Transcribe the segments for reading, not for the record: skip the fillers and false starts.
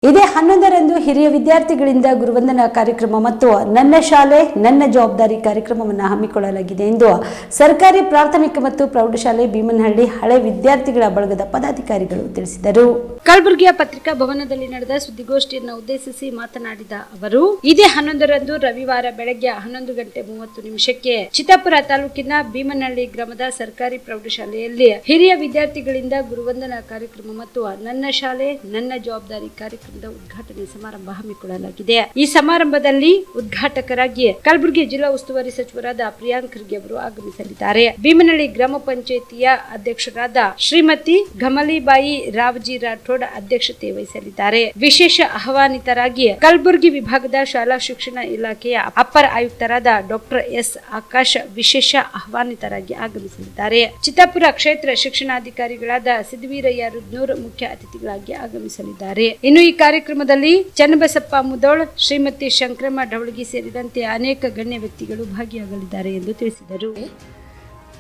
ಇದೇ 11ರಂದು ಹಿರಿಯ ವಿದ್ಯಾರ್ಥಿಗಳಿಂದ ಗುರುವಂದನಾ ಕಾರ್ಯಕ್ರಮ ಮತ್ತು ನನ್ನ ಶಾಲೆ ನನ್ನ ಜವಾಬ್ದಾರಿ ಕಾರ್ಯಕ್ರಮವನ್ನು ಹಮ್ಮಿಕೊಳ್ಳಲಾಗಿದೆ ಎಂದು ಸರ್ಕಾರಿ ಪ್ರಾಥಮಿಕ ಮತ್ತು ಪ್ರೌಢಶಾಲೆ ಭೀಮನಹಳ್ಳಿ ಹಳೆ ವಿದ್ಯಾರ್ಥಿಗಳ ಬಳಗದ ಪದಾಧಿಕಾರಿಗಳು ತಿಳಿಸಿದರು. ಕಲಬುರಗಿಯ ಪತ್ರಿಕಾ ಭವನದಲ್ಲಿ ನಡೆದ ಸುದ್ದಿಗೋಷ್ಠಿಯನ್ನು ಉದ್ದೇಶಿಸಿ ಮಾತನಾಡಿದ ಅವರು, ಇದೇ 11ರಂದು ರವಿವಾರ ಬೆಳಗ್ಗೆ 11:30 ಚಿತ್ತಾಪುರ ತಾಲೂಕಿನ ಭೀಮನಹಳ್ಳಿ ಗ್ರಾಮದ ಸರ್ಕಾರಿ ಪ್ರೌಢಶಾಲೆಯಲ್ಲಿ ಹಿರಿಯ ವಿದ್ಯಾರ್ಥಿಗಳಿಂದ ಗುರುವಂದನಾ ಕಾರ್ಯಕ್ರಮ ಮತ್ತು ನನ್ನ ಶಾಲೆ ನನ್ನ ಜವಾಬ್ದಾರಿ ಕಾರ್ಯಕ್ರಮ ಉದ್ಘಾಟನೆ ಸಮಾರಂಭ ಹಮ್ಮಿಕೊಳ್ಳಲಾಗಿದೆ. ಈ ಸಮಾರಂಭದಲ್ಲಿ ಉದ್ಘಾಟಕರಾಗಿ ಕಲಬುರಗಿ ಜಿಲ್ಲಾ ಉಸ್ತುವಾರಿ ಸಚಿವರಾದ ಪ್ರಿಯಾಂಕ್ ಖರ್ಗೆ ಅವರು ಆಗಮಿಸಲಿದ್ದಾರೆ. ಭೀಮನಹಳ್ಳಿ ಗ್ರಾಮ ಪಂಚಾಯಿತಿಯ ಅಧ್ಯಕ್ಷರಾದ ಶ್ರೀಮತಿ ಘಮಲಿಬಾಯಿ ರಾವ್ಜಿ ರಾಠೋಡ್ ಅಧ್ಯಕ್ಷತೆ ವಹಿಸಲಿದ್ದಾರೆ. ವಿಶೇಷ ಆಹ್ವಾನಿತರಾಗಿ ಕಲಬುರಗಿ ವಿಭಾಗದ ಶಾಲಾ ಶಿಕ್ಷಣ ಇಲಾಖೆಯ ಅಪರ ಆಯುಕ್ತರಾದ ಡಾಕ್ಟರ್ ಎಸ್ ಆಕಾಶ್ ವಿಶೇಷ ಆಹ್ವಾನಿತರಾಗಿ ಆಗಮಿಸಲಿದ್ದಾರೆ. ಚಿತ್ತಾಪುರ ಕ್ಷೇತ್ರ ಶಿಕ್ಷಣಾಧಿಕಾರಿಗಳಾದ ಸಿದ್ದವೀರಯ್ಯ ರುದ್ನೂರ್ ಮುಖ್ಯ ಅತಿಥಿಗಳಾಗಿ ಆಗಮಿಸಲಿದ್ದಾರೆ. ಇನ್ನು ಈ ಕಾರ್ಯಕ್ರಮದಲ್ಲಿ ಚನ್ನಬಸಪ್ಪ ಮುದೋಳ್, ಶ್ರೀಮತಿ ಶಂಕರಮ್ಮ ಢವಳಗಿ ಸೇರಿದಂತೆ ಅನೇಕ ಗಣ್ಯ ವ್ಯಕ್ತಿಗಳು ಭಾಗಿಯಾಗಲಿದ್ದಾರೆ ಎಂದು ತಿಳಿಸಿದರು.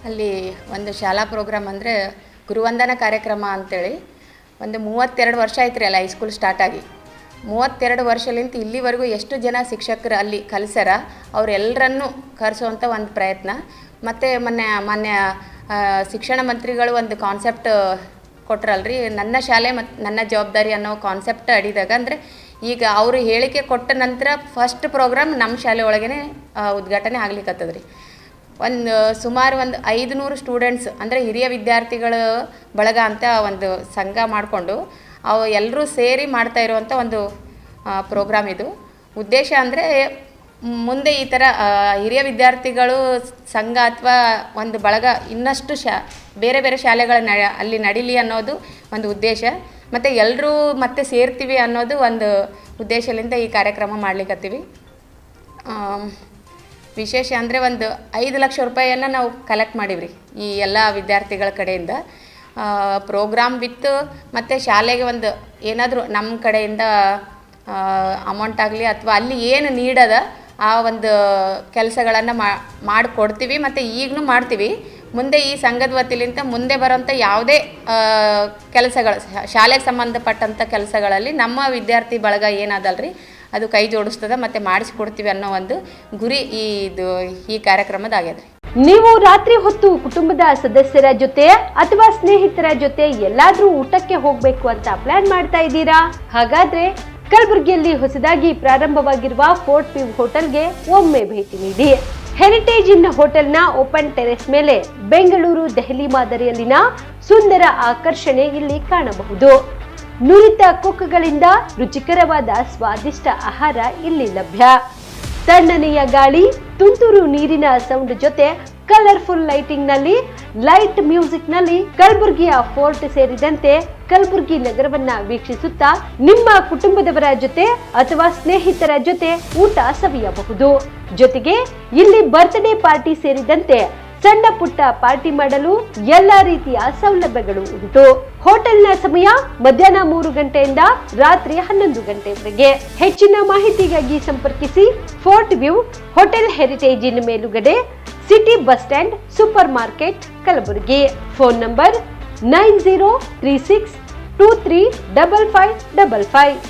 ಅಲ್ಲಿ ಒಂದು ಶಾಲಾ ಪ್ರೋಗ್ರಾಮ್ ಅಂದರೆ ಗುರುವಂದನಾ ಕಾರ್ಯಕ್ರಮ ಅಂತೇಳಿ ಒಂದು 32 ವರ್ಷ ಆಯ್ತು ರೀ ಅಲ್ಲ ಹೈಸ್ಕೂಲ್ ಸ್ಟಾರ್ಟ್ ಆಗಿ. 32 ವರ್ಷಲಿಂತ ಇಲ್ಲಿವರೆಗೂ ಎಷ್ಟು ಜನ ಶಿಕ್ಷಕರು ಅಲ್ಲಿ ಕಲಿಸ್ಯಾರ ಅವರೆಲ್ಲರನ್ನೂ ಕರೆಸುವಂಥ ಒಂದು ಪ್ರಯತ್ನ. ಮತ್ತು ಮೊನ್ನೆ ಶಿಕ್ಷಣ ಮಂತ್ರಿಗಳು ಒಂದು ಕಾನ್ಸೆಪ್ಟ್ ಕೊಟ್ರಲ್ರಿ, ನನ್ನ ಶಾಲೆ ಮತ್ತು ನನ್ನ ಜವಾಬ್ದಾರಿ ಅನ್ನೋ ಕಾನ್ಸೆಪ್ಟ್ ಅಡಿದಾಗ ಅಂದರೆ ಈಗ ಅವರು ಹೇಳಿಕೆ ಕೊಟ್ಟ ನಂತರ ಫಸ್ಟ್ ಪ್ರೋಗ್ರಾಮ್ ನಮ್ಮ ಶಾಲೆ ಒಳಗೇ ಉದ್ಘಾಟನೆ ಆಗ್ಲಿಕ್ಕತ್ತದ್ರಿ. ಸುಮಾರು 500 ಸ್ಟೂಡೆಂಟ್ಸ್ ಅಂದರೆ ಹಿರಿಯ ವಿದ್ಯಾರ್ಥಿಗಳ ಬಳಗ ಅಂತ ಒಂದು ಸಂಘ ಮಾಡಿಕೊಂಡು ಅವು ಎಲ್ಲರೂ ಸೇರಿ ಮಾಡ್ತಾ ಇರುವಂಥ ಒಂದು ಪ್ರೋಗ್ರಾಮ್ ಇದು. ಉದ್ದೇಶ ಅಂದರೆ ಮುಂದೆ ಈ ಥರ ಹಿರಿಯ ವಿದ್ಯಾರ್ಥಿಗಳು ಸಂಘ ಅಥವಾ ಒಂದು ಬಳಗ ಇನ್ನಷ್ಟು ಬೇರೆ ಬೇರೆ ಶಾಲೆಗಳ ಅಲ್ಲಿ ನಡೀಲಿ ಅನ್ನೋದು ಒಂದು ಉದ್ದೇಶ. ಮತ್ತು ಎಲ್ಲರೂ ಮತ್ತೆ ಸೇರ್ತೀವಿ ಅನ್ನೋದು ಒಂದು ಉದ್ದೇಶದಿಂದ ಈ ಕಾರ್ಯಕ್ರಮ ಮಾಡ್ಲಿಕ್ಕತ್ತೀವಿ. ವಿಶೇಷ ಅಂದರೆ ಒಂದು 5 ಲಕ್ಷ ರೂಪಾಯಿಯನ್ನು ನಾವು ಕಲೆಕ್ಟ್ ಮಾಡೀವಿ ರೀ ಈ ಎಲ್ಲ ವಿದ್ಯಾರ್ಥಿಗಳ ಕಡೆಯಿಂದ. ಪ್ರೋಗ್ರಾಮ್ ವಿತ್ತು ಮತ್ತು ಶಾಲೆಗೆ ಒಂದು ಏನಾದರೂ ನಮ್ಮ ಕಡೆಯಿಂದ ಅಮೌಂಟ್ ಆಗಲಿ ಅಥವಾ ಅಲ್ಲಿ ಏನು ನೀಡದ ಆ ಒಂದು ಕೆಲಸಗಳನ್ನು ಮಾಡಿಕೊಡ್ತೀವಿ. ಮತ್ತು ಈಗಲೂ ಮಾಡ್ತೀವಿ. ಮುಂದೆ ಈ ಸಂಘದ ವತಿಲಿಂದ ಮುಂದೆ ಬರೋಂಥ ಯಾವುದೇ ಕೆಲಸಗಳು ಶಾಲೆಗೆ ಸಂಬಂಧಪಟ್ಟಂಥ ಕೆಲಸಗಳಲ್ಲಿ ನಮ್ಮ ವಿದ್ಯಾರ್ಥಿ ಬಳಗ ಏನದಲ್ರಿ ಅದು ಕೈ ಜೋಡಿಸ್ತದೆ ಮತ್ತು ಮಾಡಿಸ್ಕೊಡ್ತೀವಿ ಅನ್ನೋ ಒಂದು ಗುರಿ ಈ ಕಾರ್ಯಕ್ರಮದಾಗ್ಯದ್ರಿ. ನೀವು ರಾತ್ರಿ ಹೊತ್ತು ಕುಟುಂಬದ ಸದಸ್ಯರ ಜೊತೆ ಅಥವಾ ಸ್ನೇಹಿತರ ಜೊತೆ ಎಲ್ಲಾದ್ರೂ ಊಟಕ್ಕೆ ಹೋಗ್ಬೇಕು ಅಂತ ಪ್ಲಾನ್ ಮಾಡ್ತಾ ಇದ್ದೀರಾ? ಹಾಗಾದ್ರೆ ಕಲಬುರಗಿಯಲ್ಲಿ ಹೊಸದಾಗಿ ಪ್ರಾರಂಭವಾಗಿರುವ ಫೋರ್ಟ್ ವ್ಯೂ ಹೋಟೆಲ್ಗೆ ಒಮ್ಮೆ ಭೇಟಿ ನೀಡಿ. ಹೆರಿಟೇಜ್ ಇನ್ ಹೋಟೆಲ್ನ ಓಪನ್ ಟೆರೆಸ್ ಮೇಲೆ ಬೆಂಗಳೂರು ದೆಹಲಿ ಮಾದರಿಯಲ್ಲಿನ ಸುಂದರ ಆಕರ್ಷಣೆ ಇಲ್ಲಿ ಕಾಣಬಹುದು. ನುರಿತ ಕುಕ್ಗಳಿಂದ ರುಚಿಕರವಾದ ಸ್ವಾದಿಷ್ಟ ಆಹಾರ ಇಲ್ಲಿ ಲಭ್ಯ. ತಣ್ಣನೆಯ ಗಾಳಿ, ತುಂತುರು ನೀರಿನ ಸೌಂಡ್ ಜೊತೆ ಕಲರ್ಫುಲ್ ಲೈಟಿಂಗ್ ನಲ್ಲಿ, ಲೈಟ್ ಮ್ಯೂಸಿಕ್ ನಲ್ಲಿ ಕಲಬುರಗಿಯ ಫೋರ್ಟ್ ಸೇರಿದಂತೆ ಕಲಬುರಗಿ ನಗರವನ್ನ ವೀಕ್ಷಿಸುತ್ತಾ ನಿಮ್ಮ ಕುಟುಂಬದವರ ಜೊತೆ ಅಥವಾ ಸ್ನೇಹಿತರ ಜೊತೆ ಊಟ ಸವಿಯಬಹುದು. ಜೊತೆಗೆ ಇಲ್ಲಿ ಬರ್ತ್ಡೇ ಪಾರ್ಟಿ ಸೇರಿದಂತೆ ಸಣ್ಣ ಪುಟ್ಟ ಪಾರ್ಟಿ ಮಾಡಲು ಎಲ್ಲಾ ರೀತಿಯ ಸೌಲಭ್ಯಗಳು ಉಂಟು. ಹೋಟೆಲ್ನ ಸಮಯ ಮಧ್ಯಾಹ್ನ 3 ಗಂಟೆಯಿಂದ ರಾತ್ರಿ 11 ಗಂಟೆವರೆಗೆ. ಹೆಚ್ಚಿನ ಮಾಹಿತಿಗಾಗಿ ಸಂಪರ್ಕಿಸಿ ಫೋರ್ಟ್ ವ್ಯೂ ಹೋಟೆಲ್, ಹೆರಿಟೇಜ್ ಇನ್ ಮೇಲುಗಡೆ, city bus stand, super market, Kalaburagi. Phone number 9036235555.